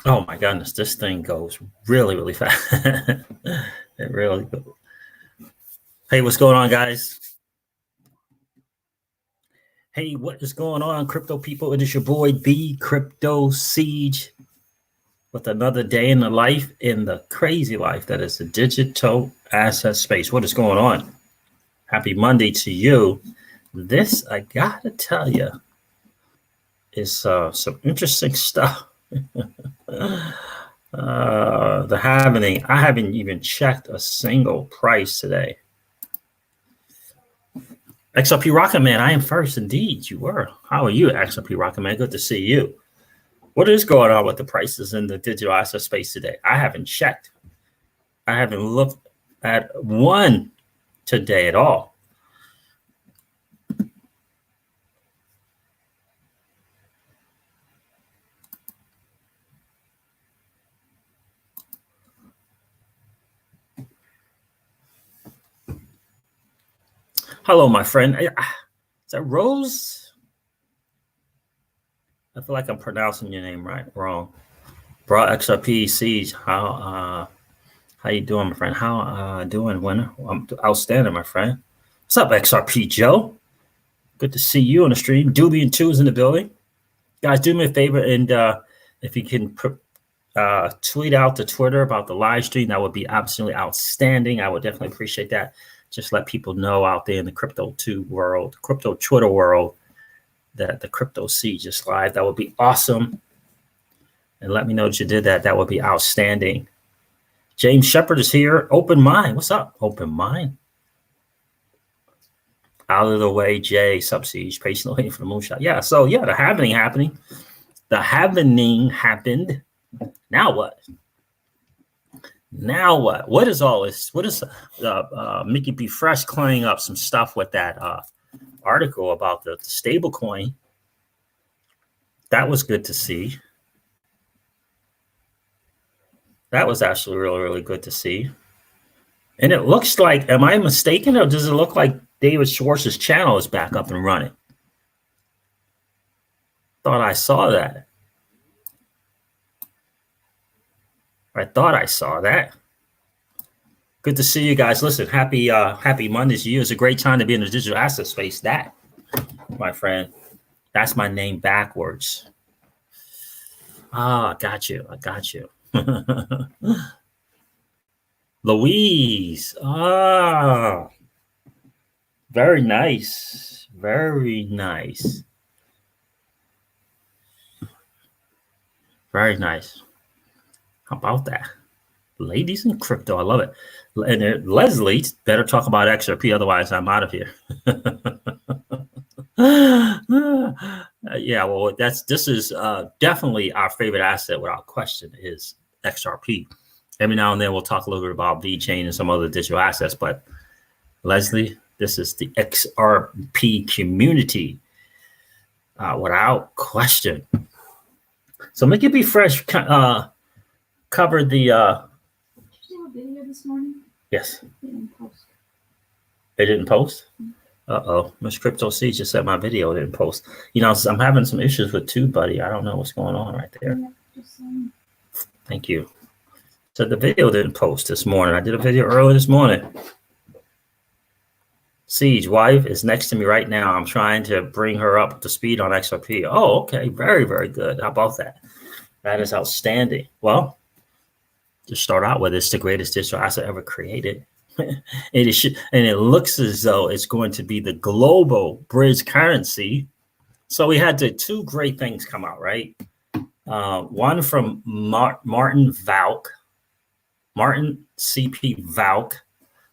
Oh my goodness, this thing goes really, really fast. It really goes. Hey, what's going on, guys? Hey, what is going on, crypto people? It is your boy B Crypto Siege with another day in the life, in the crazy life that is the digital asset space. What is going on? Happy Monday to you. This, I gotta tell you, is some interesting stuff. The Halvening, I haven't even checked a single price today. XRP Rocket Man, I am first. Indeed, you were. How are you, XRP Rocket Man? Good to see you. What is going on with the prices in the digital asset space today? I haven't checked. I haven't looked at one today at all. Hello, my friend. Is that Rose? I feel like I'm pronouncing your name wrong. Bro, XRP Siege, how you doing, my friend? How doing, winner? I'm outstanding, my friend. What's up, XRP Joe? Good to see you on the stream. Doobie and 2 is in the building. Guys, do me a favor, and if you can tweet out to Twitter about the live stream, that would be absolutely outstanding. I would definitely appreciate that. Just let people know out there in the crypto world, crypto Twitter world, that the Crypto Siege is live. That would be awesome. And let me know that you did that. That would be outstanding. James Shepard is here. Open Mind. What's up? Open Mind. Out of the way, Jay. Siege. Patiently waiting for the moonshot. Yeah. So yeah, the Halvening happening. The Halvening happened. Now what? Now what? What is all this? What is Mickey B. Fresh cleaning up some stuff with that article about the stablecoin? That was good to see. That was actually really, really good to see. And it looks like, am I mistaken, or does it look like David Schwartz's channel is back up and running? Thought I saw that. I thought I saw that. Good to see you guys. Listen, happy Monday to you. It's a great time to be in the digital asset space. That, my friend, that's my name backwards. I got you. Louise. Very nice. Very nice. Very nice. How about that? Ladies in crypto. I love it. And Leslie, better talk about XRP, otherwise I'm out of here. Yeah, well, this is definitely our favorite asset without question is XRP. Every now and then we'll talk a little bit about VeChain and some other digital assets, but Leslie, this is the XRP community without question. So Mickey B. Fresh covered the. Did you do a video this morning? Yes. They didn't post. They didn't post? Uh-oh. Miss Crypto C just said my video didn't post. You know, I'm having some issues with TubeBuddy. I don't know what's going on right there. Yeah, Thank you. So the video didn't post this morning. I did a video early this morning. Siege, wife is next to me right now. I'm trying to bring her up to speed on XRP. Oh, okay. Very, very good. How about that? That is outstanding. Well, to start out with, it's the greatest digital asset ever created. And it looks as though it's going to be the global bridge currency. So we had the two great things come out, right? One from Martin CP Valk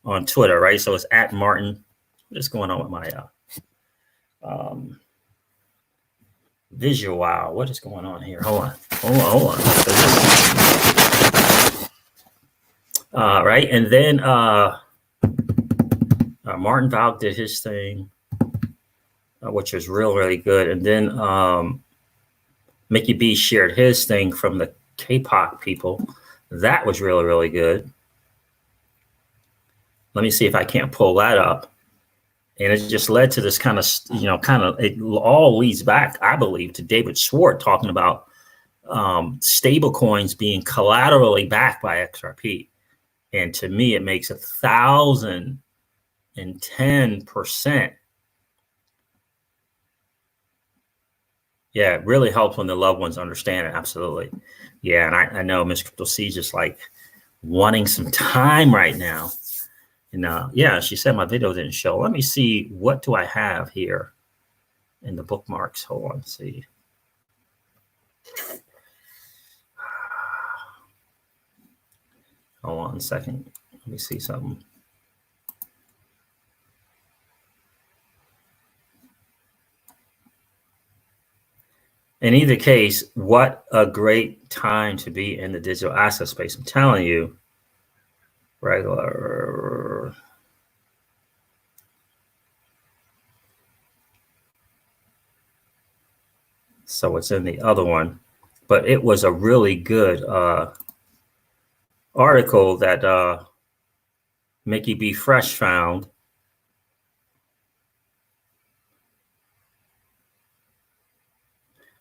on Twitter, right? So it's at Martin. What is going on with my visual? Wow, what is going on here? Hold on. Right, and then Martin Valk did his thing, which was really good, and then Mickey B shared his thing from the K-pop people. That was really good. Let me see if I can't pull that up. And it just led to this kind of, it all leads back, I believe, to David Schwartz talking about stablecoins being collaterally backed by XRP. And to me, it makes 1,010%. Yeah, it really helps when the loved ones understand it. Absolutely. Yeah, and I know Miss Crypto C just like wanting some time right now. And yeah, she said my video didn't show. Let me see, what do I have here in the bookmarks? Hold on, see. Hold on a second. Let me see something. In either case, what a great time to be in the digital asset space. I'm telling you, regular. So it's in the other one, but it was a really good article that Mickey B. Fresh found.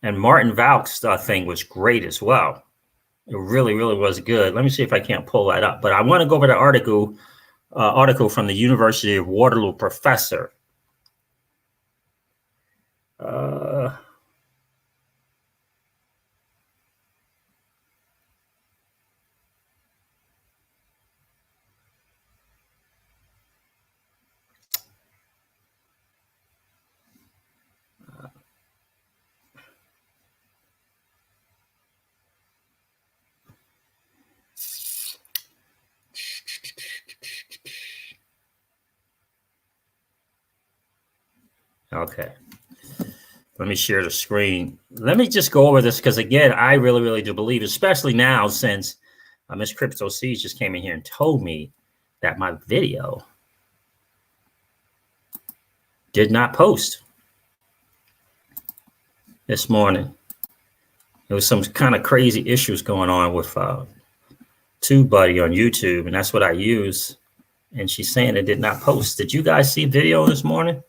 And Martin Valk's thing was great as well. It really, really was good. Let me see if I can't pull that up. But I want to go over the article from the University of Waterloo professor. Okay. Let me share the screen. Let me just go over this because, again, I really, really do believe, especially now since Miss Crypto C just came in here and told me that my video did not post this morning. There was some kind of crazy issues going on with TubeBuddy on YouTube, and that's what I use. And she's saying it did not post. Did you guys see a video this morning?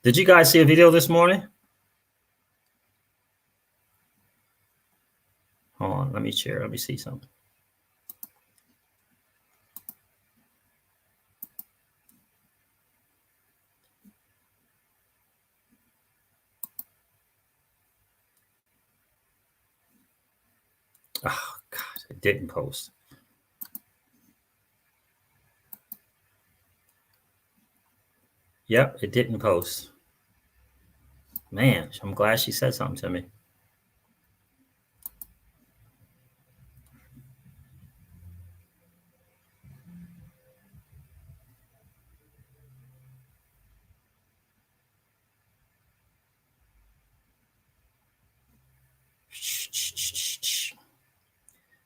Did you guys see a video this morning? Hold on, let me share. Let me see something. Oh, God, it didn't post. Yep, it didn't post. Man, I'm glad she said something to me.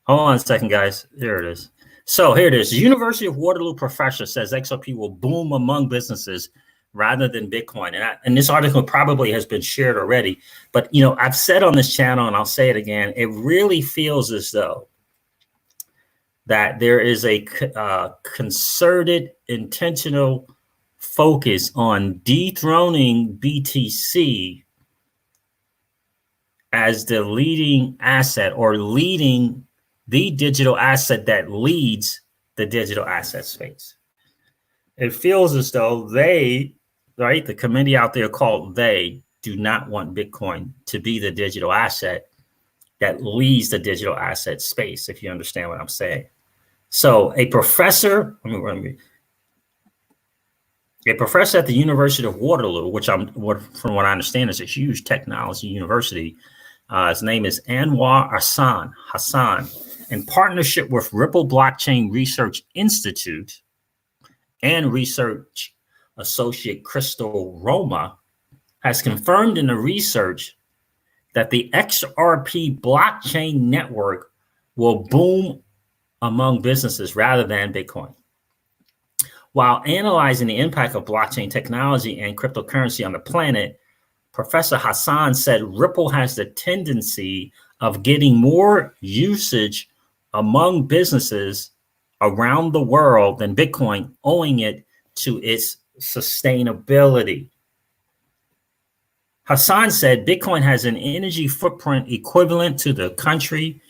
Hold on a second, guys. Here it is. So here it is. The University of Waterloo professor says XRP will boom among businesses rather than Bitcoin. And this article probably has been shared already. But, I've said on this channel, and I'll say it again, it really feels as though that there is a concerted, intentional focus on dethroning BTC as the leading asset, or leading the digital asset that leads the digital asset space. It feels as though they, right, the committee out there called they, do not want Bitcoin to be the digital asset that leads the digital asset space, if you understand what I'm saying. So a professor at the University of Waterloo, which from what I understand is a huge technology university, his name is Anwar Hassan, in partnership with Ripple Blockchain Research Institute and research associate Crystal Roma, has confirmed in the research that the XRP blockchain network will boom among businesses rather than Bitcoin. While analyzing the impact of blockchain technology and cryptocurrency on the planet, Professor Hassan said Ripple has the tendency of getting more usage among businesses around the world than Bitcoin, owing it to its sustainability. Hassan said Bitcoin has an energy footprint equivalent to a country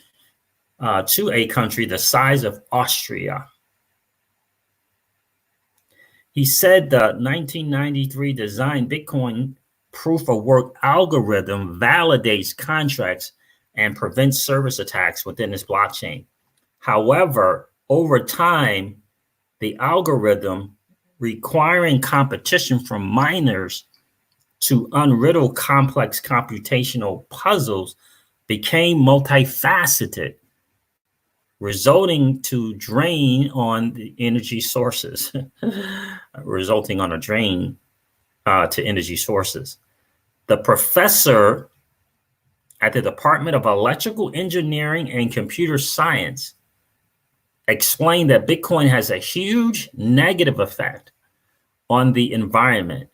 the size of Austria. He said the 1993 designed Bitcoin proof of work algorithm validates contracts and prevents service attacks within this blockchain. However, over time, the algorithm requiring competition from miners to unriddle complex computational puzzles became multifaceted, resulting to drain on the energy sources, resulting on a drain to energy sources. The professor at the Department of Electrical Engineering and Computer Science explained that Bitcoin has a huge negative effect on the environment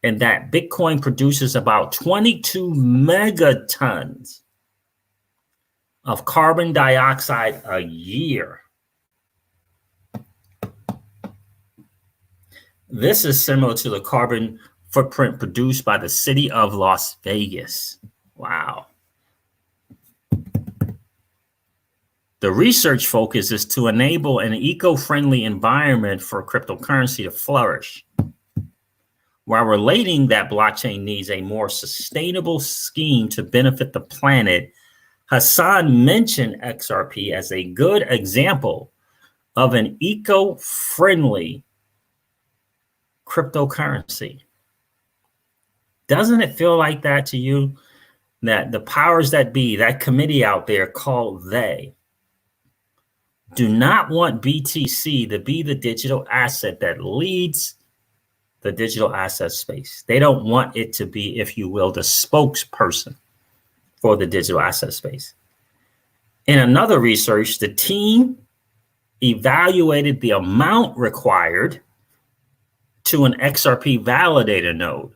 and that Bitcoin produces about 22 megatons of carbon dioxide a year. This is similar to the carbon footprint produced by the city of Las Vegas. Wow. The research focus is to enable an eco-friendly environment for cryptocurrency to flourish, while relating that blockchain needs a more sustainable scheme to benefit the planet. Hassan mentioned XRP as a good example of an eco-friendly cryptocurrency. Doesn't it feel like that to you? That the powers that be, that committee out there called they, do not want BTC to be the digital asset that leads the digital asset space. They don't want it to be, if you will, the spokesperson for the digital asset space. In another research, the team evaluated the amount required to an XRP validator node,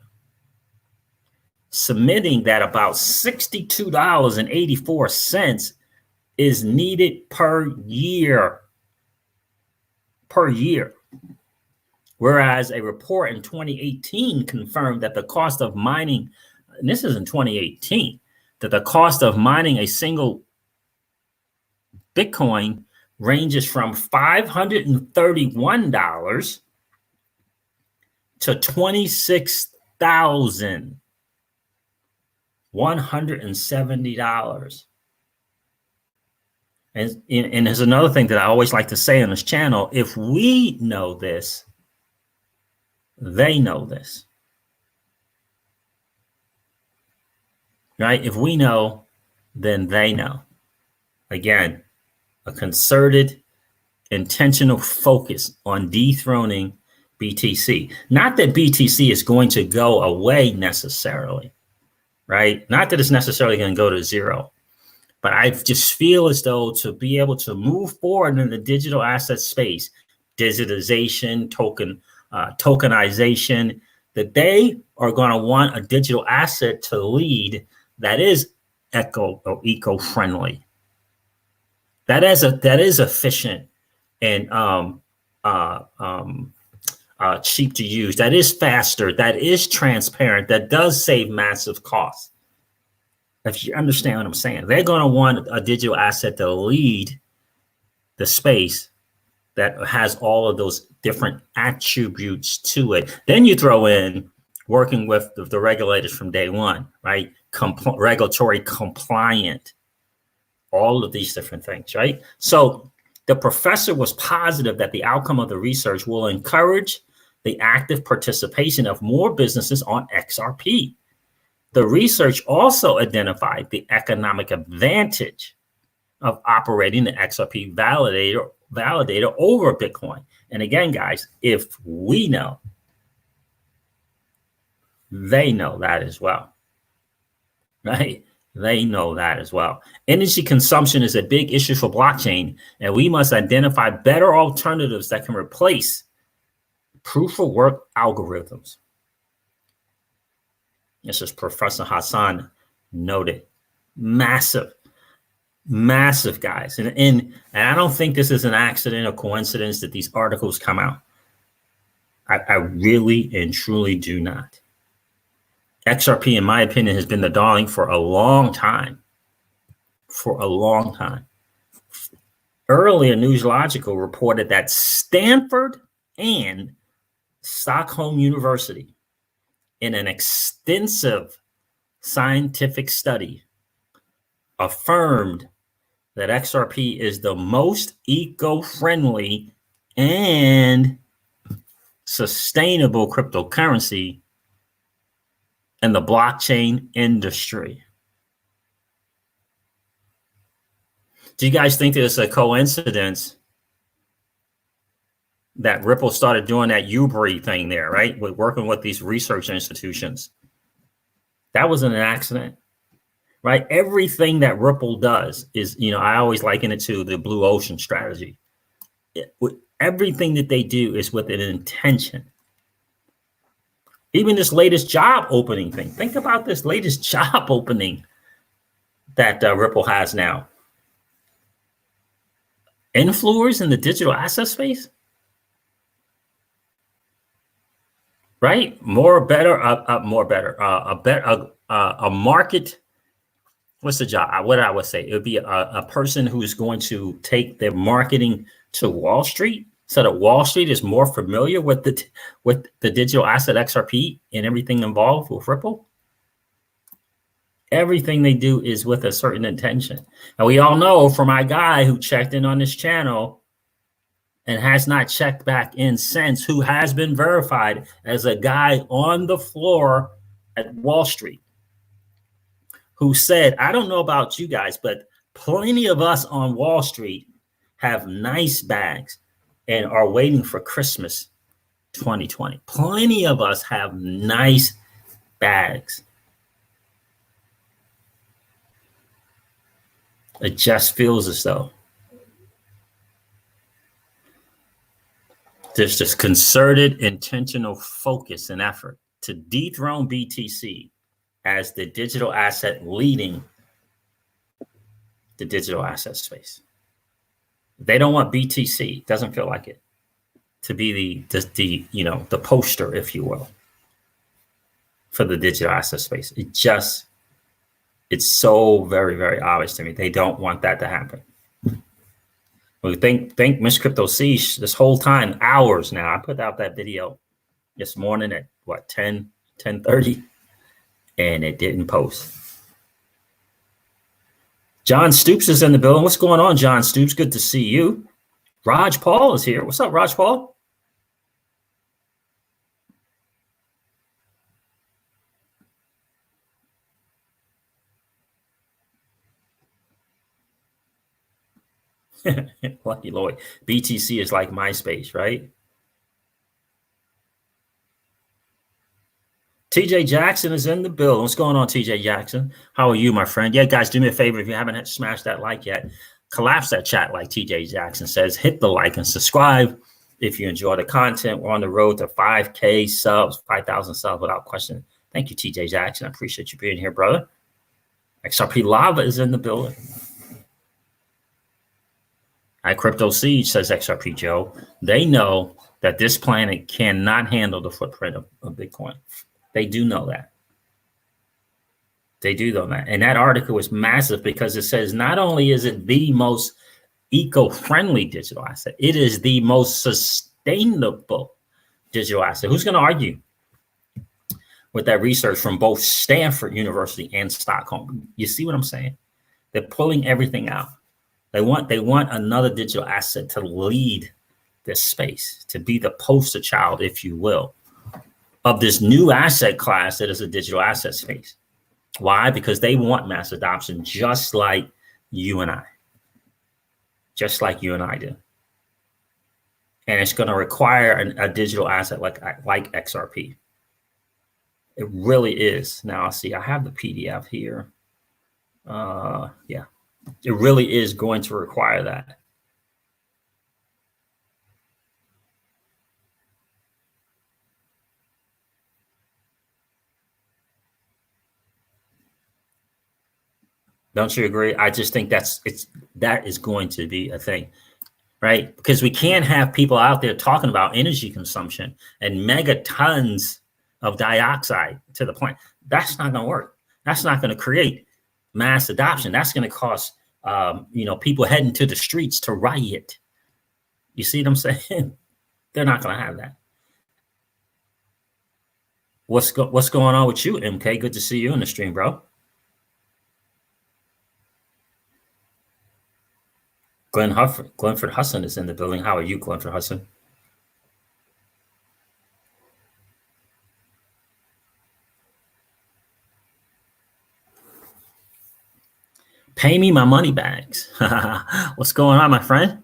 submitting that about $62.84 is needed per year. Whereas a report in 2018 confirmed that the cost of mining, and this is in 2018, that the cost of mining a single Bitcoin ranges from $531 to $26,170. And there's another thing that I always like to say on this channel: if we know this, they know this, right? If we know, then they know. Again, a concerted, intentional focus on dethroning BTC. Not that BTC is going to go away necessarily, right? Not that it's necessarily going to go to zero. But I just feel as though to be able to move forward in the digital asset space, digitization, tokenization, that they are going to want a digital asset to lead that is eco-friendly, that is efficient and cheap to use, that is faster, that is transparent, that does save massive costs. If you understand what I'm saying, they're going to want a digital asset to lead the space that has all of those different attributes to it. Then you throw in working with the regulators from day one, right? Regulatory compliant, all of these different things, right? So the professor was positive that the outcome of the research will encourage the active participation of more businesses on XRP. The research also identified the economic advantage of operating the XRP validator over Bitcoin. And again, guys, if we know, they know that as well, right? They know that as well. Energy consumption is a big issue for blockchain, and we must identify better alternatives that can replace proof of work algorithms. This is Professor Hassan noted. Massive, guys. And I don't think this is an accident or coincidence that these articles come out. I really and truly do not. XRP, in my opinion, has been the darling for a long time. For a long time. Earlier, Newslogical reported that Stanford and Stockholm University, in an extensive scientific study, affirmed that XRP is the most eco-friendly and sustainable cryptocurrency in the blockchain industry. Do you guys think that it's a coincidence that Ripple started doing that Ubri thing there, right? With working with these research institutions? That wasn't an accident, right? Everything that Ripple does is, I always liken it to the blue ocean strategy. Everything that they do is with an intention. Even this latest job opening thing. Think about this latest job opening that Ripple has now. Influencers in the digital asset space, right? A market. What's the job? What I would say, it would be a person who's going to take their marketing to Wall Street, so that Wall Street is more familiar with the digital asset XRP and everything involved with Ripple. Everything they do is with a certain intention. And we all know from my guy who checked in on this channel and has not checked back in since, who has been verified as a guy on the floor at Wall Street, who said, I don't know about you guys, but plenty of us on Wall Street have nice bags and are waiting for Christmas 2020. Plenty of us have nice bags. It just feels as though there's this concerted, intentional focus and effort to dethrone BTC as the digital asset leading the digital asset space. They don't want BTC, doesn't feel like it, to be the poster, if you will, for the digital asset space. It's so very, very obvious to me. They don't want that to happen. We think Miss Crypto Siege this whole time, hours now. I put out that video this morning at 10:30, and it didn't post. John Stoops is in the building. What's going on, John Stoops? Good to see you. Raj Paul is here. What's up, Raj Paul? Lucky Lloyd. BTC is like MySpace, right? TJ Jackson is in the building. What's going on, TJ Jackson? How are you, my friend? Yeah, guys, do me a favor. If you haven't smashed that like yet, collapse that chat like TJ Jackson says. Hit the like and subscribe if you enjoy the content. We're on the road to 5K subs, 5,000 subs without question. Thank you, TJ Jackson. I appreciate you being here, brother. XRP Lava is in the building. At Crypto Siege, says XRP Joe, they know that this planet cannot handle the footprint of Bitcoin. They do know that. They do know that. And that article is massive because it says not only is it the most eco-friendly digital asset, it is the most sustainable digital asset. Who's going to argue with that research from both Stanford University and Stockholm? You see what I'm saying? They're pulling everything out. They want another digital asset to lead this space, to be the poster child, if you will, of this new asset class that is a digital asset space. Why? Because they want mass adoption, just like you and I. Just like you and I do. And it's going to require a digital asset like XRP. It really is. Now, see, I have the PDF here. Yeah. It really is going to require that. Don't you agree? I just think that is going to be a thing, right? Because we can't have people out there talking about energy consumption and megatons of dioxide to the plant. That's not going to work. That's not going to create mass adoption. That's going to cause, people heading to the streets to riot. You see what I'm saying? They're not going to have that. What's going on with you, MK? Good to see you in the stream, bro. Glenford Husson is in the building. How are you, Glenford Husson? Pay me my money bags. What's going on, my friend?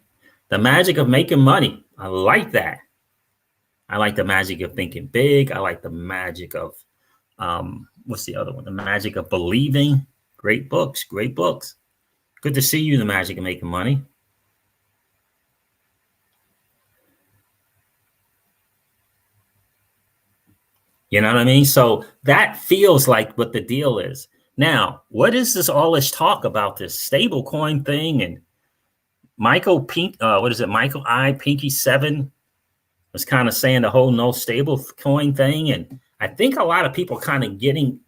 The magic of making money. I like that. I like the magic of thinking big. I like the magic of, what's the other one? The magic of believing. Great books, great books. Good to see you, the magic of making money. You know what I mean? So that feels like what the deal is. Now, what is all this talk about this stable coin thing? And Michael Michael I Pinky 7 was kind of saying the whole no stable coin thing. And I think a lot of people kind of getting,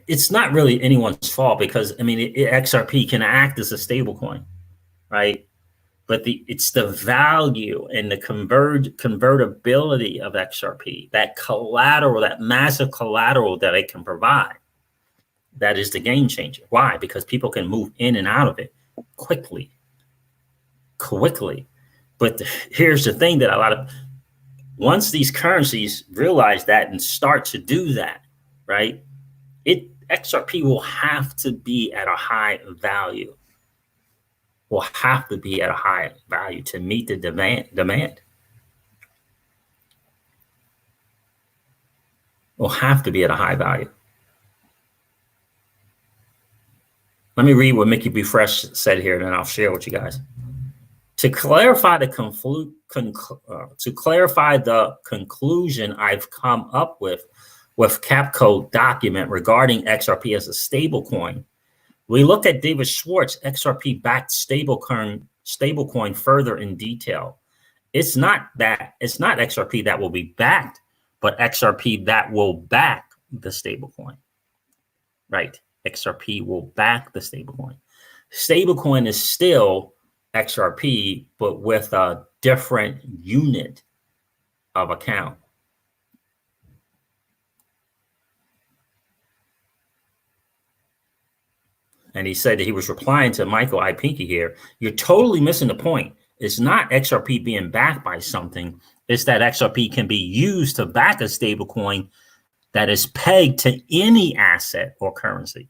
it's not really anyone's fault because, I mean, XRP can act as a stable coin, right? But it's the value and the convertibility of XRP, that collateral, that massive collateral that it can provide. That is the game changer. Why? Because people can move in and out of it quickly. But here's the thing that once these currencies realize that and start to do that, right? XRP will have to be at a high value. Will have to be at a high value to meet the demand. Will have to be at a high value. Let me read what Mickey B. Fresh said here, and then I'll share with you guys. To clarify the conclusion I've come up with Capco document regarding XRP as a stablecoin, we looked at David Schwartz XRP-backed stablecoin further in detail. It's not XRP that will be backed, but XRP that will back the stablecoin. Right? XRP will back the stablecoin. Stablecoin is still XRP, but with a different unit of account. And he said that he was replying to Michael I Pinky here. You're totally missing the point. It's not XRP being backed by something. It's that XRP can be used to back a stablecoin that is pegged to any asset or currency.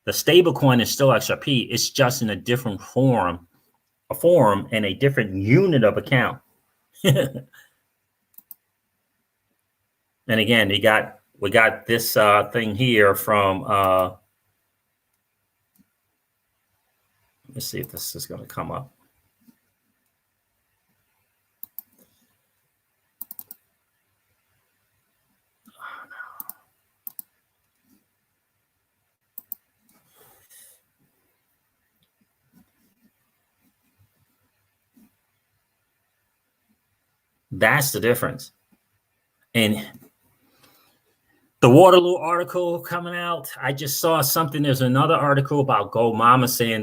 The stablecoin is still XRP. It's just in a different form and a different unit of account. And again, we got this thing here from. Let's see if this is going to come up. Oh, no. That's the difference. And the Waterloo article coming out, I just saw something. There's another article about Gold Mama saying,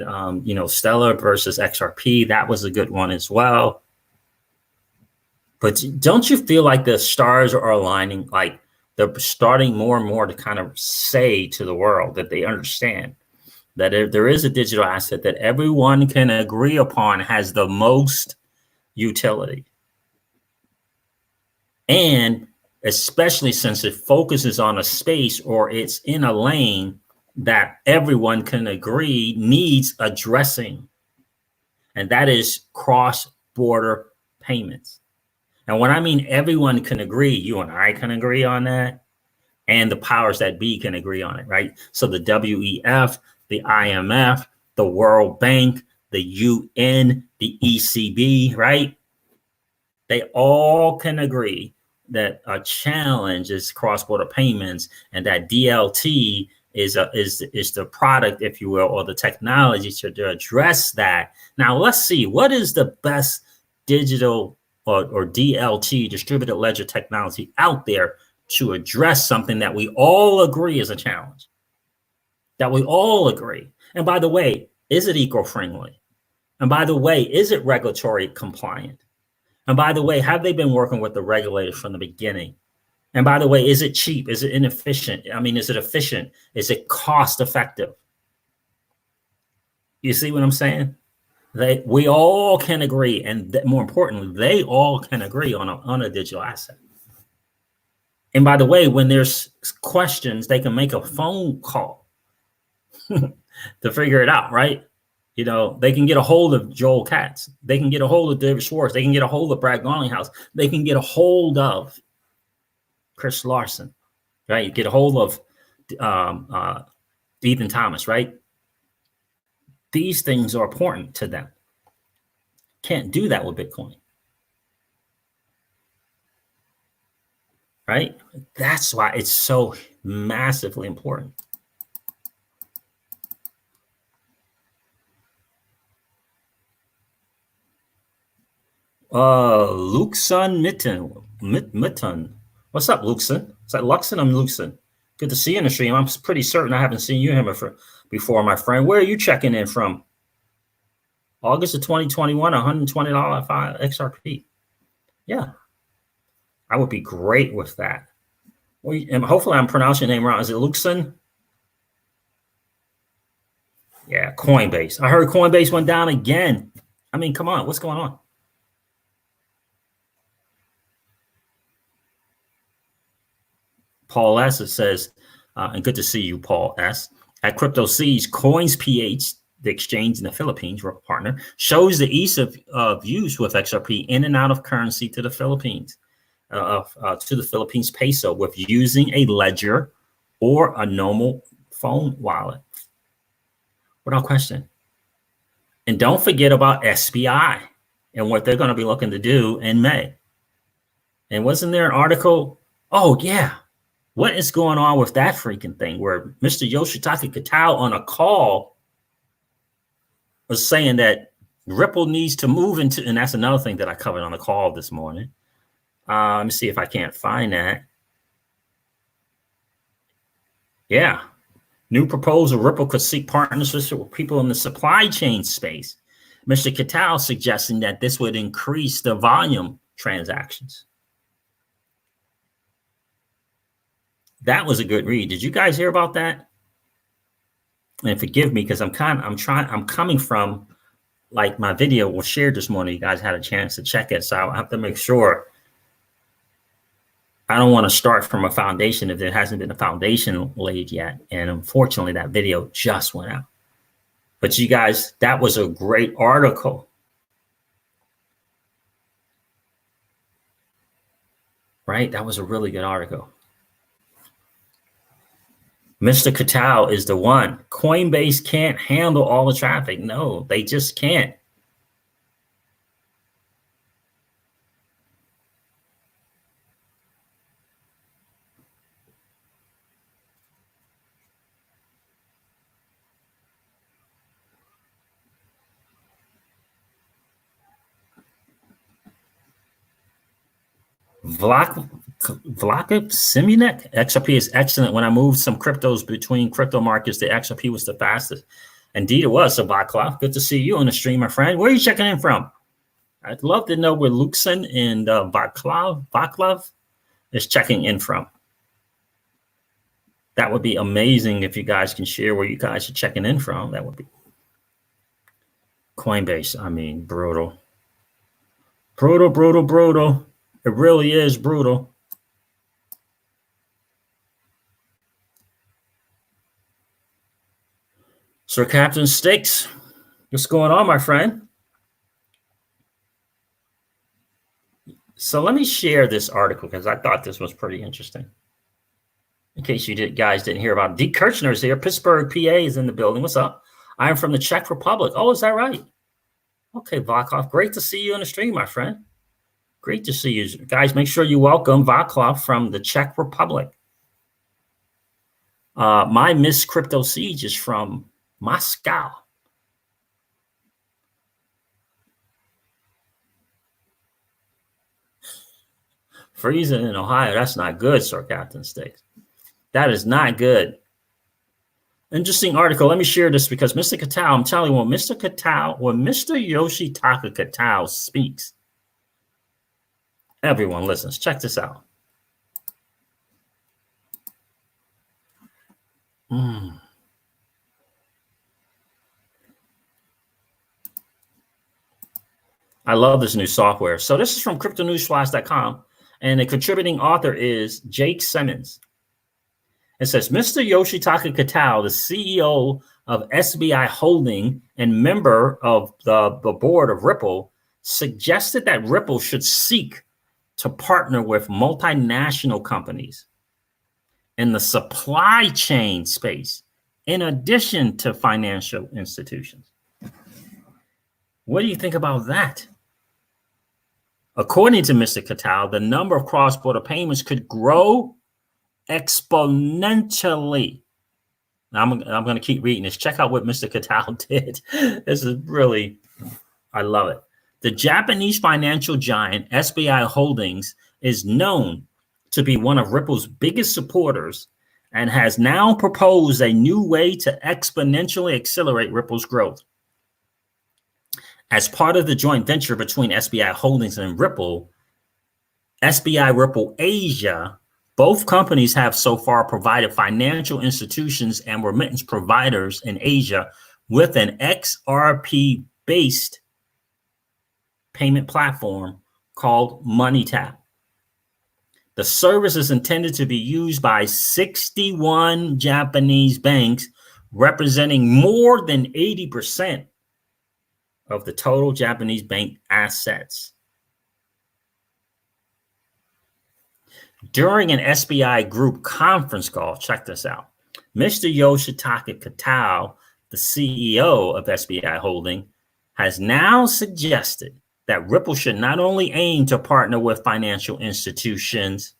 Stellar versus XRP. That was a good one as well. But don't you feel like the stars are aligning? Like they're starting more and more to kind of say to the world that they understand that there is a digital asset that everyone can agree upon has the most utility. And especially since it focuses on a space or it's in a lane that everyone can agree needs addressing. And that is cross-border payments. And when I mean everyone can agree, you and I can agree on that, and the powers that be can agree on it, right? So the WEF, the IMF, the World Bank, the UN, the ECB, right? They all can agree that a challenge is cross-border payments, and that DLT is the product, if you will, or the technology to address that. Now let's see, what is the best digital or DLT, distributed ledger technology, out there to address something that we all agree is a challenge. That we all agree. And by the way, is it eco-friendly? And by the way, is it regulatory compliant? And by the way, have they been working with the regulators from the beginning? And by the way, is it cheap? Is it inefficient? I mean, is it efficient? Is it cost effective? You see what I'm saying? We all can agree, and more importantly, they all can agree on a digital asset. And by the way, when there's questions, they can make a phone call to figure it out, right? You know, they can get a hold of Joel Katz. They can get a hold of David Schwartz. They can get a hold of Brad Garlinghouse. They can get a hold of Chris Larson, right? You get a hold of Ethan Thomas, right? These things are important to them. Can't do that with Bitcoin, right? That's why it's so massively important. Luxon Mitten. What's up, Luxon? Is that Luxon? I'm Luxon. Good to see you in the stream. I'm pretty certain I haven't seen you here before, my friend. Where are you checking in from? August of 2021, $120 XRP. Yeah, I would be great with that. And hopefully I'm pronouncing your name right. Is it Luxon? Yeah, Coinbase. I heard Coinbase went down again. I mean, come on, what's going on? Paul S. says, and good to see you, Paul S. At Crypto Seeds, Coins PH, the exchange in the Philippines, we're a partner, shows the ease of use with XRP in and out of currency to the Philippines, to the Philippines peso, with using a ledger or a normal phone wallet. Without question. And don't forget about SBI and what they're going to be looking to do in May. And wasn't there an article? Oh, yeah. What is going on with that freaking thing where Mr. Yoshitaka Kitao on a call was saying that Ripple needs to move into, and that's another thing that I covered on the call this morning. Let me see if I can't find that. Yeah. New proposal, Ripple could seek partnerships with people in the supply chain space. Mr. Kitao suggesting that this would increase the volume transactions. That was a good read. Did you guys hear about that? And forgive me, because I'm coming from, like, my video was shared this morning. You guys had a chance to check it. So I have to make sure. I don't want to start from a foundation if there hasn't been a foundation laid yet. And unfortunately, that video just went out. But you guys, that was a great article. Right? That was a really good article. Mr. Kitao is the one. Coinbase can't handle all the traffic. No, they just can't. Vlaka Simunek, XRP is excellent. When I moved some cryptos between crypto markets, the XRP was the fastest. Indeed, it was. So, Vaclav, good to see you on the stream, my friend. Where are you checking in from? I'd love to know where Luxon and Vaclav is checking in from. That would be amazing if you guys can share where you guys are checking in from. That would be Coinbase. I mean, brutal. Brutal, brutal, brutal. It really is brutal. Sir Captain Sticks, what's going on, my friend? So let me share this article because I thought this was pretty interesting. In case you guys didn't hear about it. D. Kirchner is here. Pittsburgh, PA is in the building. What's up? I am from the Czech Republic. Oh, is that right? Okay, Vaclav, great to see you on the stream, my friend. Great to see you. Guys, make sure you welcome Vaclav from the Czech Republic. My Miss Crypto Siege is from Moscow. – Freezing in Ohio, that's not good, Sir Captain Sticks. That is not good. Interesting article. Let me share this because Mr. Katao, I'm telling you, when Mr. Yoshitaka Katao speaks, everyone listens. Check this out. I love this new software. So this is from cryptonewsflash.com, and the contributing author is Jake Simmons. It says, Mr. Yoshitaka Katao, the CEO of SBI Holding and member of the board of Ripple, suggested that Ripple should seek to partner with multinational companies in the supply chain space, in addition to financial institutions. What do you think about that? According to Mr. Katao, the number of cross-border payments could grow exponentially. Now, I'm going to keep reading this. Check out what Mr. Katao did. This is really, I love it. The Japanese financial giant SBI Holdings is known to be one of Ripple's biggest supporters and has now proposed a new way to exponentially accelerate Ripple's growth. As part of the joint venture between SBI Holdings and Ripple, SBI Ripple Asia, both companies have so far provided financial institutions and remittance providers in Asia with an XRP-based payment platform called MoneyTap. The service is intended to be used by 61 Japanese banks, representing more than 80% of the total Japanese bank assets. During an SBI group conference call, check this out, Mr. Yoshitaka Katao, the CEO of SBI Holding, has now suggested that Ripple should not only aim to partner with financial institutions,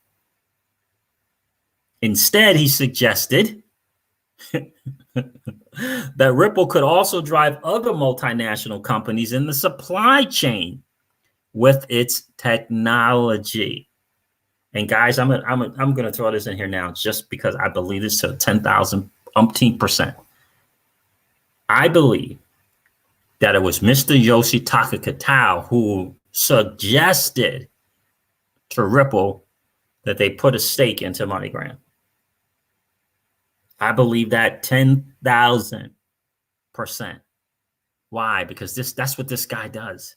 instead, he suggested that Ripple could also drive other multinational companies in the supply chain with its technology. And guys, I'm gonna throw this in here now just because I believe this to 10,000% I believe that it was Mr. Yoshitaka Katao who suggested to Ripple that they put a stake into MoneyGram. I believe that 10,000%. Why? Because that's what this guy does.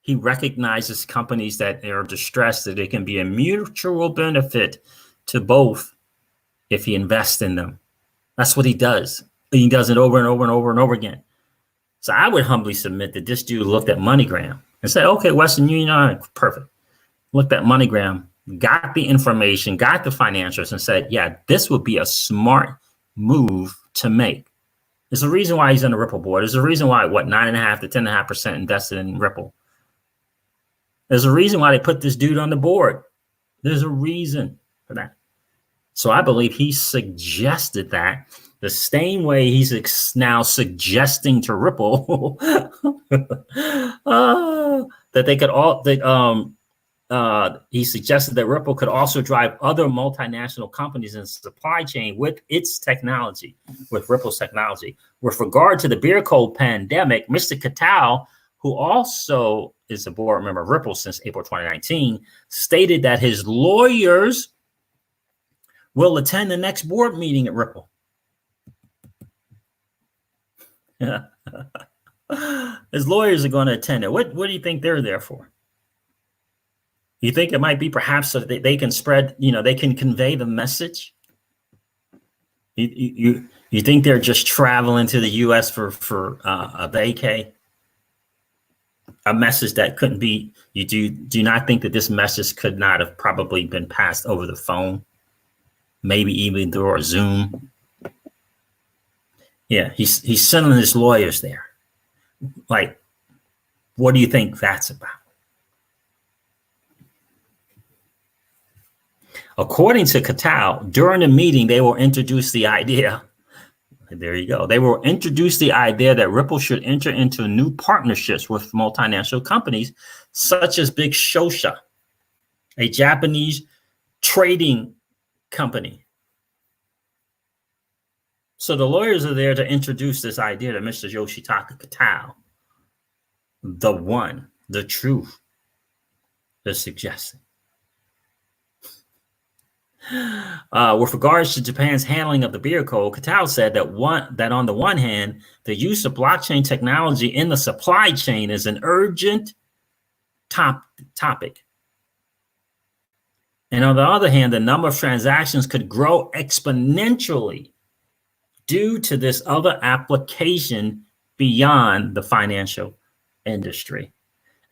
He recognizes companies that are distressed, that it can be a mutual benefit to both if he invests in them. That's what he does. He does it over and over and over and over again. So I would humbly submit that this dude looked at MoneyGram and said, okay, Western Union, perfect. Looked at MoneyGram, got the information, got the financials, and said, yeah, this would be a smart move to make. There's a reason why he's on the Ripple board. There's a reason why, 9.5% to 10.5% invested in Ripple. There's a reason why they put this dude on the board. There's a reason for that. So I believe he suggested that the same way he's now suggesting to Ripple that they could all, he suggested that Ripple could also drive other multinational companies in the supply chain with its technology, with Ripple's technology. With regard to the beer cold pandemic, Mr. Katao, who also is a board member of Ripple since April 2019, stated that his lawyers will attend the next board meeting at Ripple. His lawyers are going to attend it. What do you think they're there for? You think it might be perhaps so that they can spread, they can convey the message? You think they're just traveling to the U.S. for a vacay? A message that couldn't be, you do not think that this message could not have probably been passed over the phone, maybe even through a Zoom? Yeah, he's sending his lawyers there. Like, what do you think that's about? According to Katao, during the meeting, they will introduce the idea. There you go. They will introduce the idea that Ripple should enter into new partnerships with multinational companies, such as Big Shosha. a Japanese trading company. So the lawyers are there to introduce this idea to Mr. Yoshitaka Kitao, the one, the truth, the suggestion. With regards to Japan's handling of the beer code, Kitao said that on the one hand, the use of blockchain technology in the supply chain is an urgent topic. And on the other hand, the number of transactions could grow exponentially due to this other application beyond the financial industry.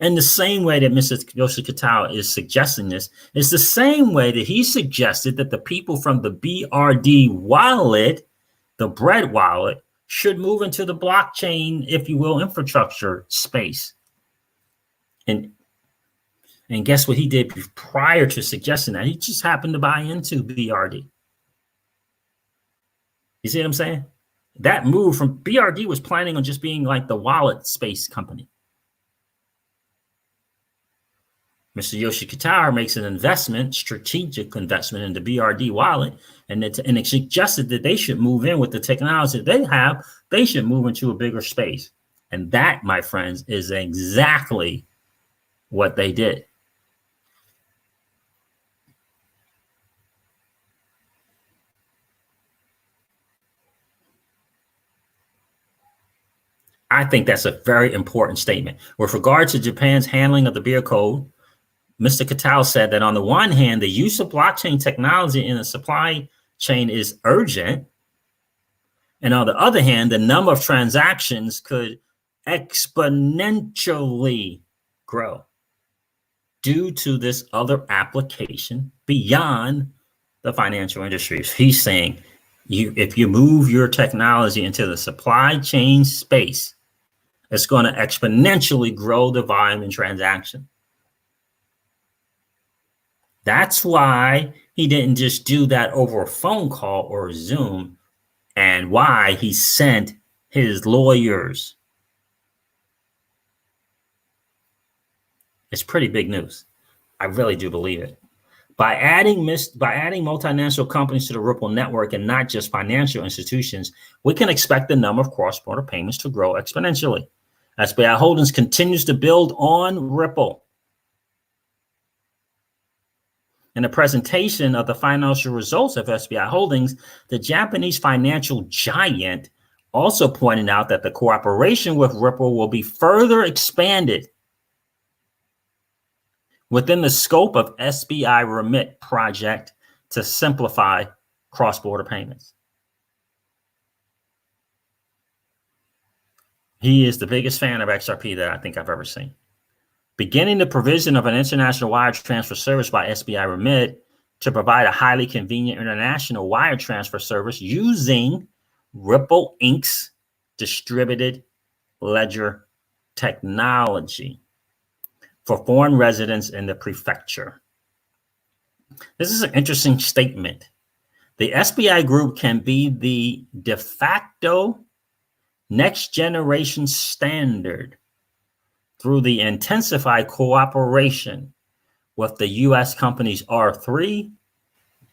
And the same way that Mr. Yoshi Kitao is suggesting this is the same way that he suggested that the people from the BRD wallet, the bread wallet, should move into the blockchain, if you will, infrastructure space. And guess what he did prior to suggesting that? He just happened to buy into BRD. You see what I'm saying? That move from BRD was planning on just being like the wallet space company. Mr. Yoshi Kitao makes an investment, strategic investment in the BRD wallet, and it suggested that they should move in with the technology that they have. They should move into a bigger space. And that, my friends, is exactly what they did. I think that's a very important statement. With regard to Japan's handling of the beer code, Mr. Kitao said that on the one hand, the use of blockchain technology in the supply chain is urgent. And on the other hand, the number of transactions could exponentially grow due to this other application beyond the financial industry. He's saying, if you move your technology into the supply chain space, it's going to exponentially grow the volume and transaction. That's why he didn't just do that over a phone call or Zoom, and why he sent his lawyers. It's pretty big news. I really do believe it. By adding multinational companies to the Ripple network and not just financial institutions, we can expect the number of cross-border payments to grow exponentially. SBI Holdings continues to build on Ripple. In the presentation of the financial results of SBI Holdings, the Japanese financial giant also pointed out that the cooperation with Ripple will be further expanded within the scope of SBI Remit project to simplify cross-border payments. He is the biggest fan of XRP that I think I've ever seen. Beginning the provision of an international wire transfer service by SBI Remit to provide a highly convenient international wire transfer service using Ripple Inc.'s distributed ledger technology for foreign residents in the prefecture. This is an interesting statement. The SBI Group can be the de facto next generation standard through the intensified cooperation with the U.S. companies R3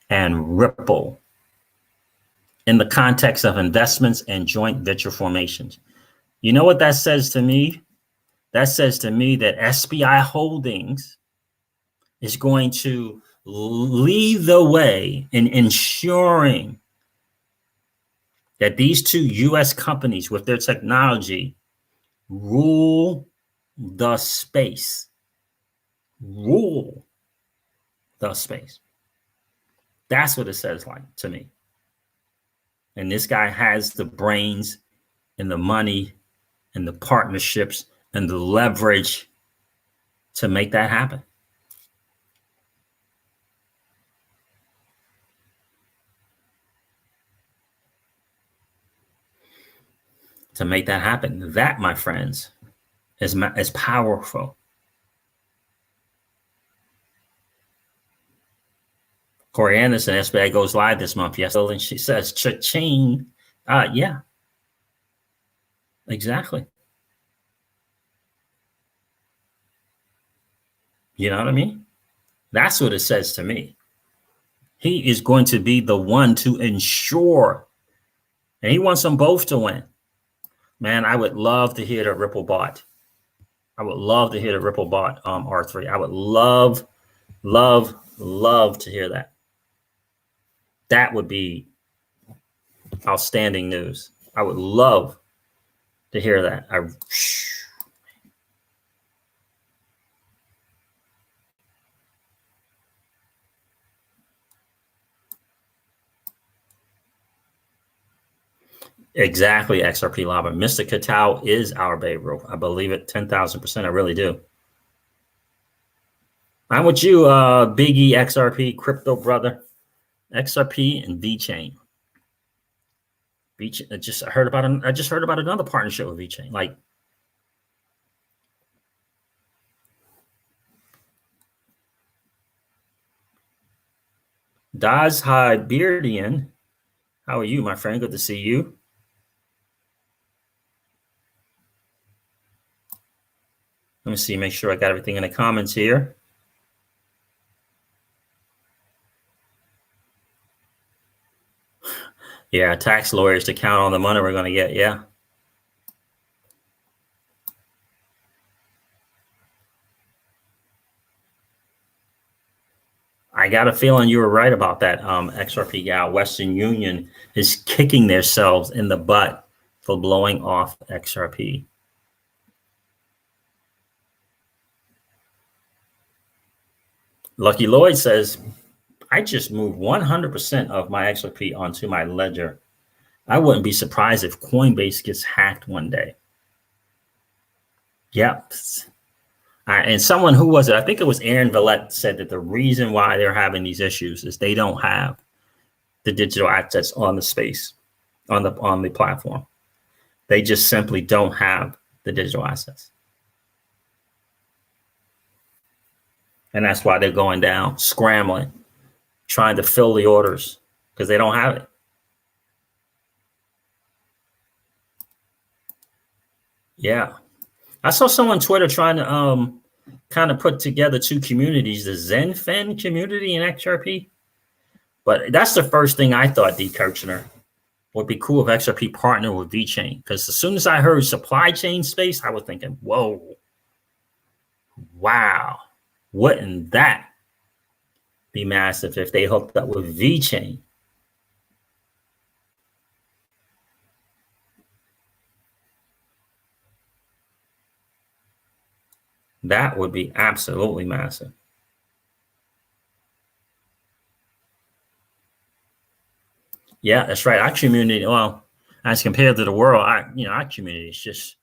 and Ripple in the context of investments and joint venture formations. You know what that says to me? That says to me that SBI Holdings is going to lead the way in ensuring that these two U.S. companies with their technology rule the space. Rule the space. That's what it says like to me. And this guy has the brains and the money and the partnerships and the leverage to make that happen. To make that happen. That, my friends, is powerful. Corey Anderson, SBI goes live this month. Yes, and she says, cha-ching. Yeah, exactly. You know what I mean? That's what it says to me. He is going to be the one to ensure, and he wants them both to win. Man, I would love to hear the Ripple bot. I would love to hear the Ripple bot R3. I would love to hear that. That would be outstanding news. I would love to hear that. Exactly, XRP Lava. Mr. Katao is our babe, bro. I believe it 10,000%. I really do. I'm with you, Biggie, XRP, crypto brother, XRP and VeChain. I just heard about another partnership with VeChain. Like, Daz Hiberdian, how are you, my friend? Good to see you. Let me see, make sure I got everything in the comments here. Yeah, tax lawyers to count on the money we're going to get. Yeah. I got a feeling you were right about that, XRP gal. Western Union is kicking themselves in the butt for blowing off XRP. Lucky Lloyd says, I just moved 100% of my XRP onto my ledger. I wouldn't be surprised if Coinbase gets hacked one day. Yep. And someone, who was it? I think it was Aaron Vallette, said that the reason why they're having these issues is they don't have the digital assets on the space, on the platform. They just simply don't have the digital assets. And that's why they're going down, scrambling, trying to fill the orders because they don't have it. Yeah. I saw someone on Twitter trying to kind of put together two communities, the ZenFin community and XRP. But that's the first thing I thought, D. Kirchner, would be cool if XRP partnered with VeChain. Because as soon as I heard supply chain space, I was thinking, whoa, wow, wouldn't that be massive if they hooked up with VeChain? That would be absolutely massive. Yeah, that's right. Our community, well, as compared to the world, our community is just,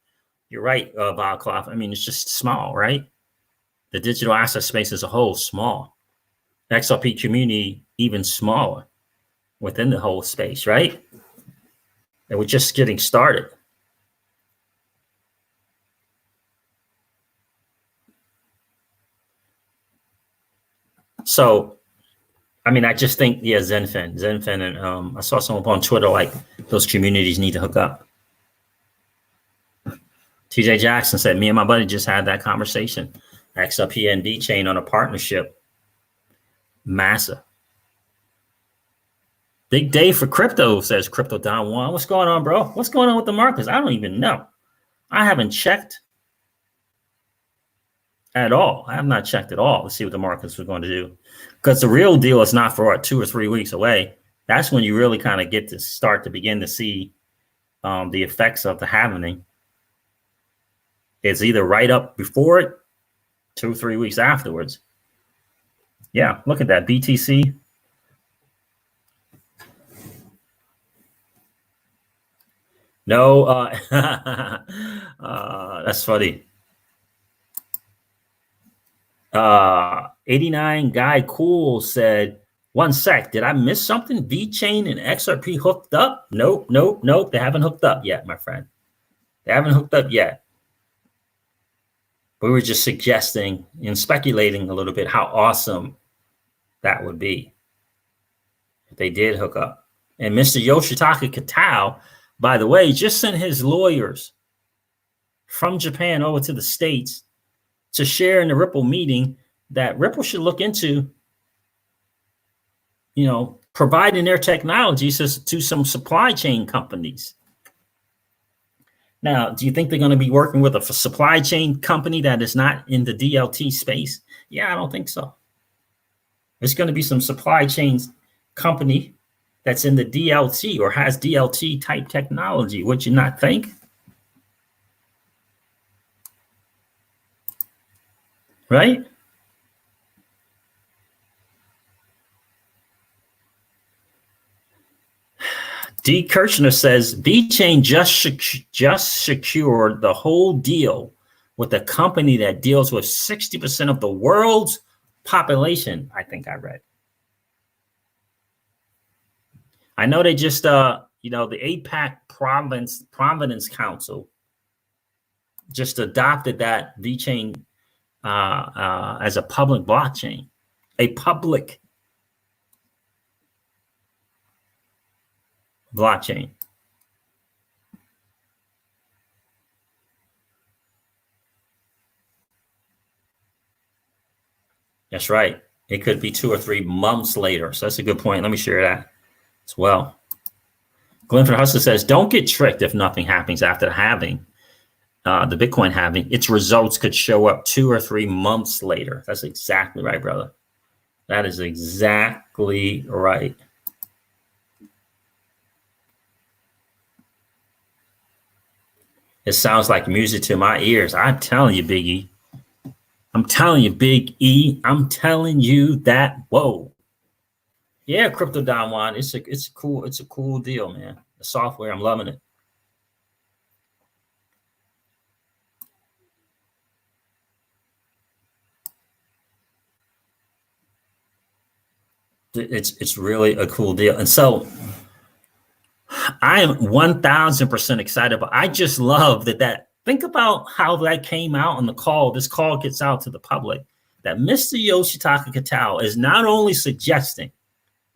you're right, Valcloth. I mean, it's just small, right? The digital asset space as a whole, small. The XRP community, even smaller within the whole space, right? And we're just getting started. So, I mean, I just think, yeah, ZenFin, and I saw someone on Twitter like those communities need to hook up. TJ Jackson said, me and my buddy just had that conversation. XRP and VeChain on a partnership. Massive. Big day for crypto, says Crypto Don Juan. What's going on, bro? What's going on with the markets? I don't even know. I haven't checked at all. I have not checked at all to see what the markets are going to do. Because the real deal is not for 2 or 3 weeks away. That's when you really kind of get to begin to see the effects of the halvening. It's either right up before it, 2 or 3 weeks afterwards. Yeah, look at that, BTC. No, that's funny. 89 Guy Cool said, 1 sec, did I miss something? VeChain and XRP hooked up? Nope. They haven't hooked up yet, my friend. They haven't hooked up yet. We were just suggesting and speculating a little bit how awesome that would be if they did hook up. And Mr. Yoshitaka Katao, by the way, just sent his lawyers from Japan over to the States to share in the Ripple meeting that Ripple should look into, providing their technologies to some supply chain companies. Now, do you think they're going to be working with a supply chain company that is not in the DLT space? Yeah, I don't think so. It's going to be some supply chain company that's in the DLT or has DLT type technology. Would you not think? Right? D. Kirchner says VeChain just secured the whole deal with a company that deals with 60% of the world's population. I think I read. I know they just, the APAC Providence Council just adopted that VeChain as a public blockchain, a public blockchain. That's right. It could be 2 or 3 months later. So that's a good point. Let me share that as well. Glenford Hustler says, don't get tricked if nothing happens after the halving, the Bitcoin halving. Its results could show up 2 or 3 months later. That's exactly right, brother. That is exactly right. It sounds like music to my ears. I'm telling you, Big E. I'm telling you, Big E. I'm telling you that. Whoa. Yeah, Crypto Don Juan. It's a cool deal, man. The software, I'm loving it. It's really a cool deal. And so I am 1000% excited, but I just love that. Think about how that came out on the call. This call gets out to the public that Mr. Yoshitaka Kitao is not only suggesting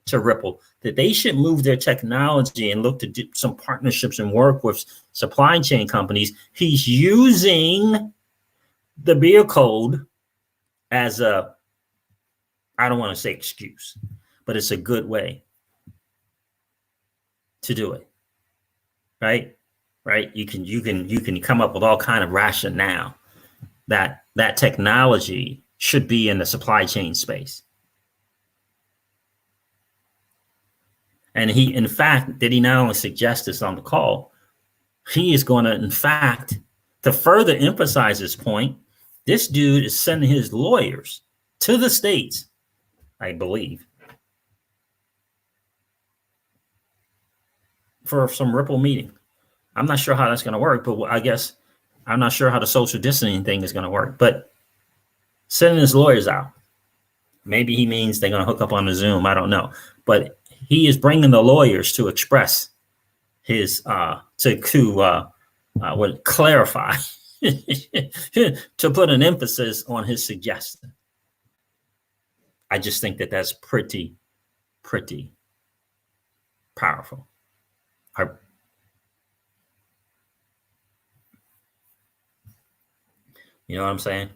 to Ripple that they should move their technology and look to do some partnerships and work with supply chain companies. He's using the beer code as I don't want to say excuse, but it's a good way to do it. Right? You can come up with all kind of rationale that technology should be in the supply chain space. And he, in fact, did he not only suggest this on the call, he is going to, in fact, to further emphasize his point, this dude is sending his lawyers to the States, I believe, for some Ripple meeting. I'm not sure how that's going to work, but I guess I'm not sure how the social distancing thing is going to work, but sending his lawyers out. Maybe he means they're going to hook up on the Zoom. I don't know, but he is bringing the lawyers to express his, clarify, to put an emphasis on his suggestion. I just think that that's pretty powerful. You know what I'm saying?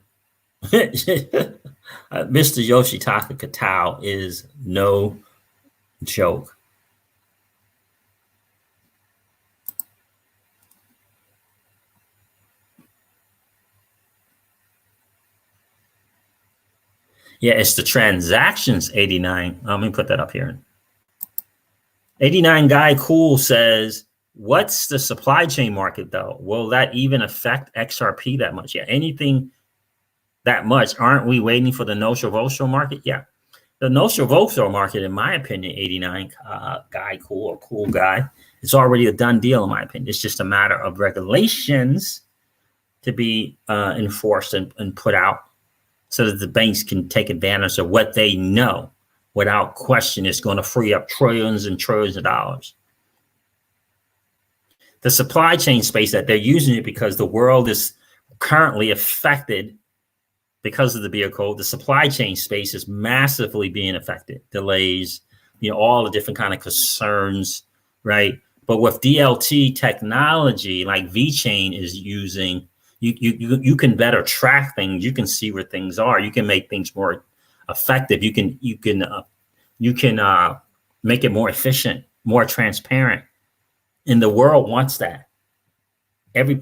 Mr. Yoshitaka Kitao is no joke. Yeah, it's the transactions 89. Let me put that up here. 89 Guy Cool says, what's the supply chain market though? Will that even affect XRP that much? Yeah, anything that much. Aren't we waiting for the no-show market? Yeah, the no-show market, in my opinion, 89 Guy Cool or Cool Guy, it's already a done deal in my opinion. It's just a matter of regulations to be enforced and put out so that the banks can take advantage of what they know without question. It's going to free up trillions and trillions of dollars. The supply chain space that they're using it because the world is currently affected because of the beer code. The supply chain space is massively being affected. Delays, all the different kind of concerns, right? But with DLT technology like VeChain is using, You can better track things. You can see where things are. You can make things more effective. You can make it more efficient, more transparent. And the world wants that. Every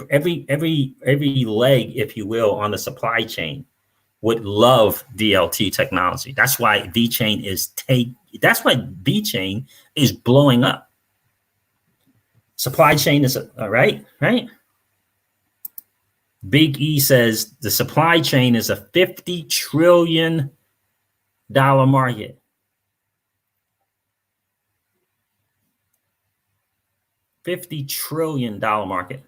leg, if you will, on the supply chain would love DLT technology. That's why VeChain is blowing up. Supply chain is right. Big E says the supply chain is a $50 trillion market. $50 trillion market.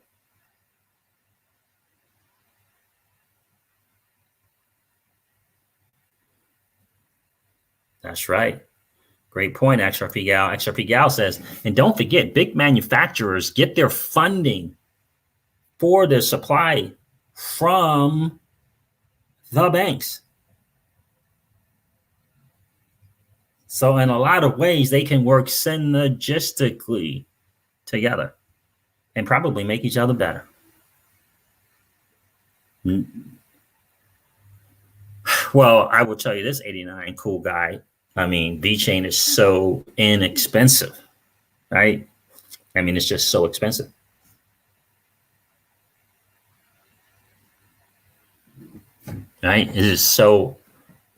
That's right. Great point, XRP Gal. XRP Gal says, and don't forget, big manufacturers get their funding for their supply from the banks. So in a lot of ways, they can work synergistically together and probably make each other better. Well, I will tell you this, 89 cool guy. I mean, VeChain is so inexpensive, right? I mean, it's just so expensive. Right? It is so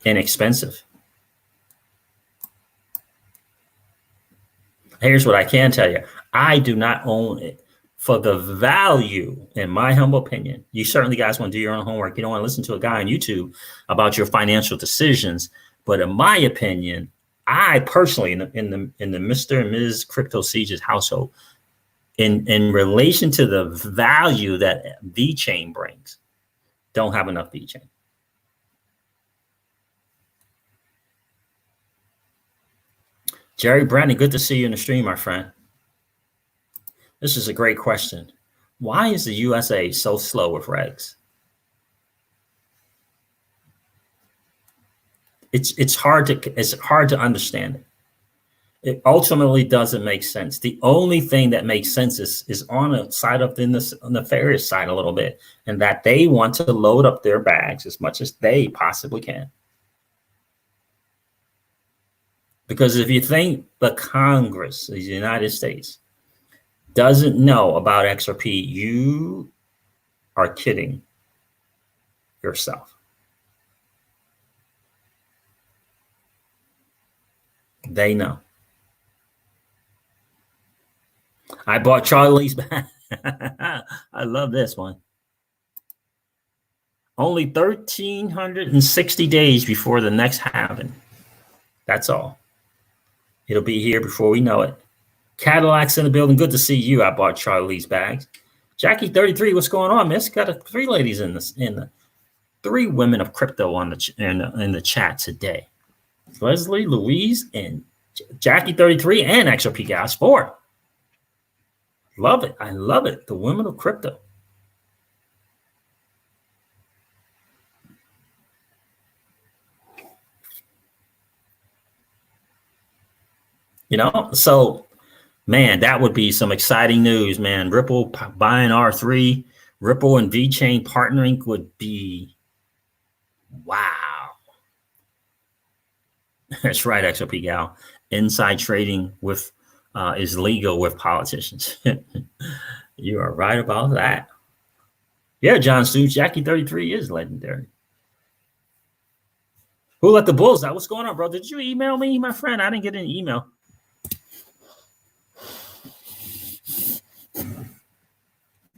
inexpensive. Here's what I can tell you. I do not own it for the value, in my humble opinion. You certainly guys want to do your own homework. You don't want to listen to a guy on YouTube about your financial decisions. But in my opinion, I personally, in the Mr. and Ms. Crypto Sieges household, in relation to the value that VeChain brings, don't have enough VeChain. Jerry Brandon, good to see you in the stream, my friend. This is a great question. Why is the USA so slow with regs? It's hard to understand it. It ultimately doesn't make sense. The only thing that makes sense is on the side of the nefarious side a little bit, and that they want to load up their bags as much as they possibly can. Because if you think the Congress of the United States doesn't know about XRP, you are kidding yourself. They know. I bought Charlie's back. I love this one. Only 1,360 days before the next halving. That's all. It'll be here before we know it. Cadillac's in the building. Good to see you. I bought Charlie's bags. Jackie 33, what's going on, miss? Got three ladies in the three women of crypto on in the chat today. Leslie, Louise, and Jackie 33 and XRP Gas 4. Love it. I love it. The women of crypto. You know, so man, that would be some exciting news, man. Ripple buying R3, Ripple and VeChain partnering would be wow. That's right, XOP Gal. Inside trading with is legal with politicians. You are right about that. Yeah, John Stu, Jackie 33 is legendary. Who let the bulls out? What's going on, bro? Did you email me, my friend? I didn't get an email.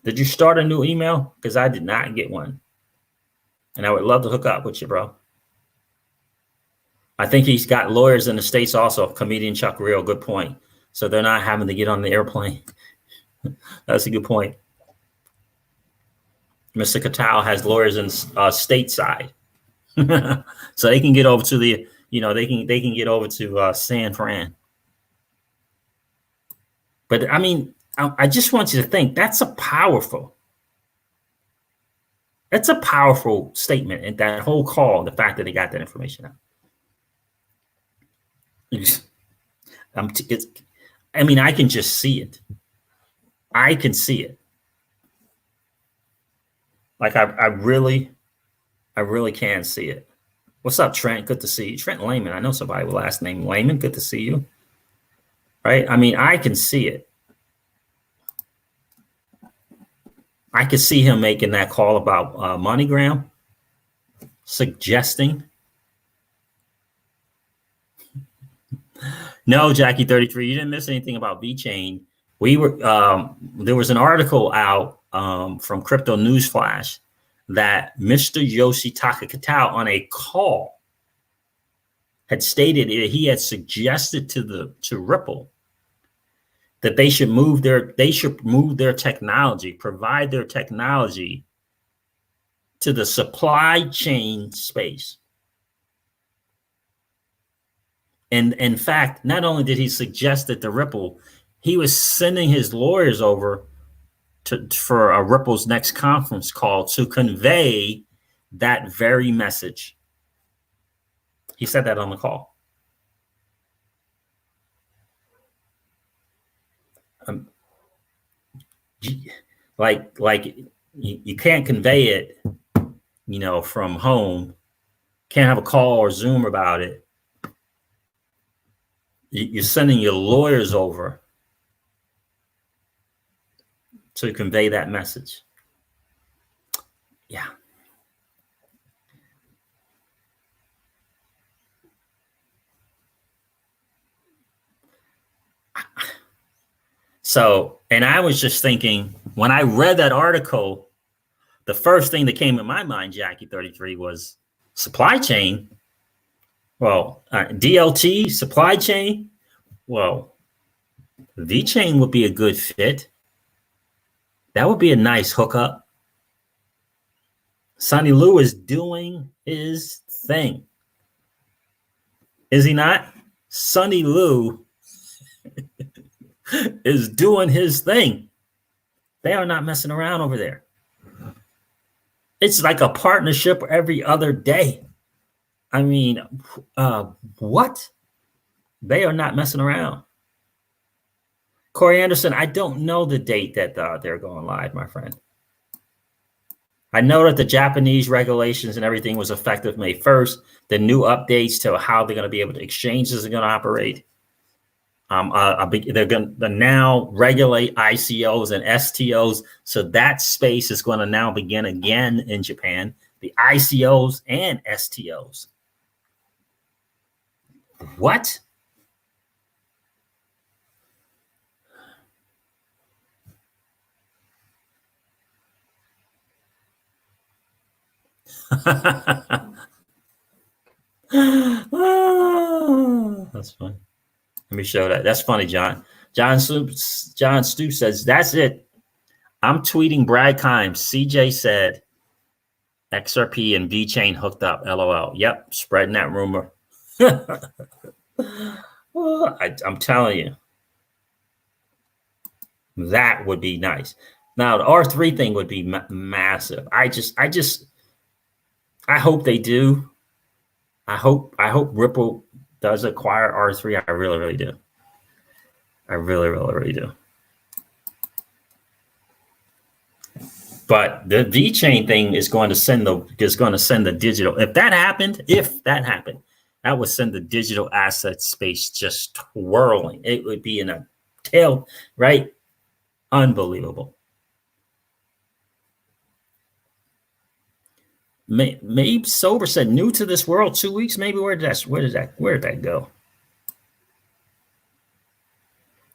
Did you start a new email? Because I did not get one. And I would love to hook up with you, bro. I think he's got lawyers in the States also. Comedian Chuck Real, good point. So they're not having to get on the airplane. That's a good point. Mr. Catal has lawyers in stateside. So they can get over to the, they can get over to San Fran. But I mean, I just want you to think that's a powerful statement. And that whole call, the fact that they got that information out. I mean, I can just see it. I can see it. Like I really can see it. What's up, Trent? Good to see you. Trent Lehman. I know somebody with last name Lehman. Good to see you. Right? I mean, I can see it. I could see him making that call about MoneyGram, suggesting. No, Jackie 33, you didn't miss anything about VeChain. We were there was an article out from Crypto Newsflash that Mr. Yoshitaka Kitao on a call had stated that he had suggested to Ripple that they should move their technology, provide their technology to the supply chain space. And in fact, not only did he suggest it to Ripple, he was sending his lawyers over for a Ripple's next conference call to convey that very message. He said that on the call. Like you can't convey it, from home. Can't have a call or Zoom about it. You're sending your lawyers over to convey that message. Yeah. So, and I was just thinking, when I read that article, the first thing that came in my mind, Jackie 33, was supply chain. Well, DLT, supply chain. Well, VeChain would be a good fit. That would be a nice hookup. Sonny Lou is doing his thing. Is he not? Sonny Lou is doing his thing. They are not messing around over there. It's like a partnership every other day. I mean, what? They are not messing around. Corey Anderson, I don't know the date that they're going live, my friend. I know that the Japanese regulations and everything was effective May 1st. The new updates to how they're going to be able to exchanges are going to operate. They're going to now regulate ICOs and STOs. So that space is going to now begin again in Japan. The ICOs and STOs. What? Oh, that's funny. Let me show that. That's funny, John. John Stoop says, that's it. I'm tweeting Brad Kimes. CJ said XRP and VeChain hooked up. LOL. Yep, spreading that rumor. I'm telling you. That would be nice. Now, the R3 thing would be massive. I hope they do. I hope Ripple does acquire R3. I really, really do. I really, really, really do. But the VeChain thing is going to send the digital. If that happened, that would send the digital asset space just twirling. It would be in a tail, right? Unbelievable. Maybe Sober said new to this world 2 weeks. Maybe where did that go?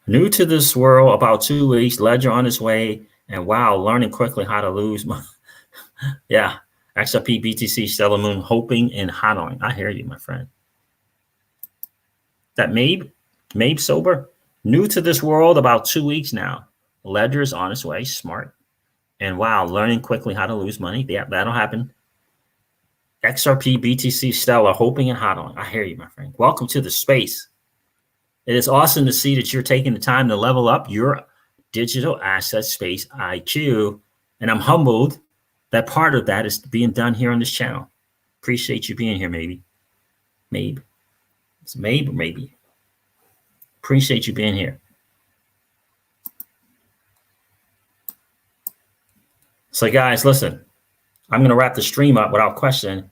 New to this world about 2 weeks. Ledger on its way, and wow, learning quickly how to lose. Yeah, XRP, BTC, Stellar Moon, hoping and hodling. I hear you, my friend. That Mabe Sober, new to this world about 2 weeks now. Ledger is on its way, smart, and wow, learning quickly how to lose money. Yeah, that'll happen. XRP, BTC, Stellar, hoping and hodling. I hear you, my friend. Welcome to the space. It is awesome to see that you're taking the time to level up your digital asset space IQ. And I'm humbled that part of that is being done here on this channel. Appreciate you being here, maybe. Maybe. It's maybe or maybe. Appreciate you being here. So guys, listen. I'm going to wrap the stream up without question.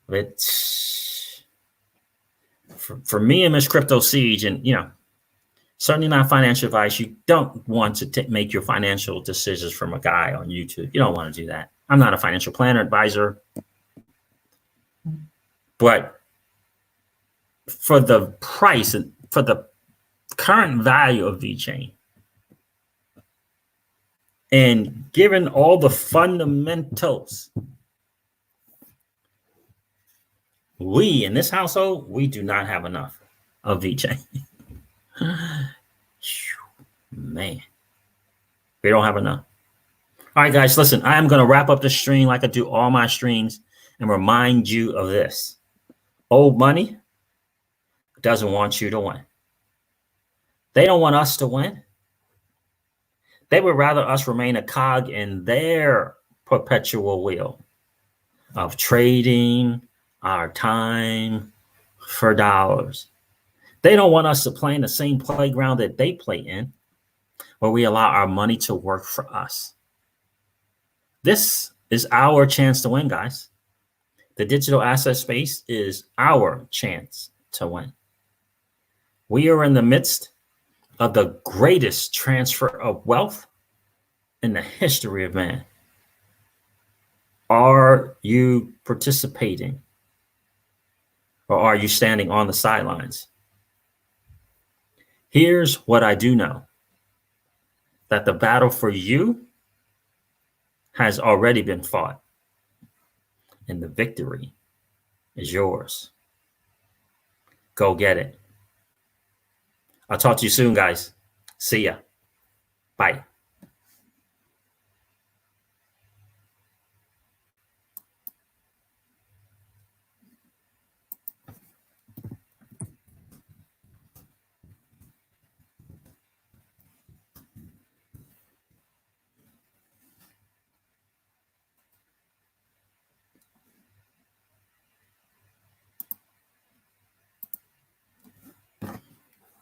It's for me and Miss Crypto Siege, and certainly not financial advice. You don't want to make your financial decisions from a guy on YouTube. You don't want to do that. I'm not a financial planner advisor, but for the price and for the current value of VeChain, and given all the fundamentals, we in this household, we do not have enough of VeChain. Man, we don't have enough. All right, guys, listen, I am going to wrap up the stream like I do all my streams and remind you of this. Old money doesn't want you to win. They don't want us to win. They would rather us remain a cog in their perpetual wheel of trading our time for dollars. They don't want us to play in the same playground that they play in, where we allow our money to work for us. This is our chance to win, guys. The digital asset space is our chance to win. We are in the midst of the greatest transfer of wealth in the history of man. Are you participating, or are you standing on the sidelines? Here's what I do know, that the battle for you has already been fought, and the victory is yours. Go get it. I'll talk to you soon, guys. See ya. Bye.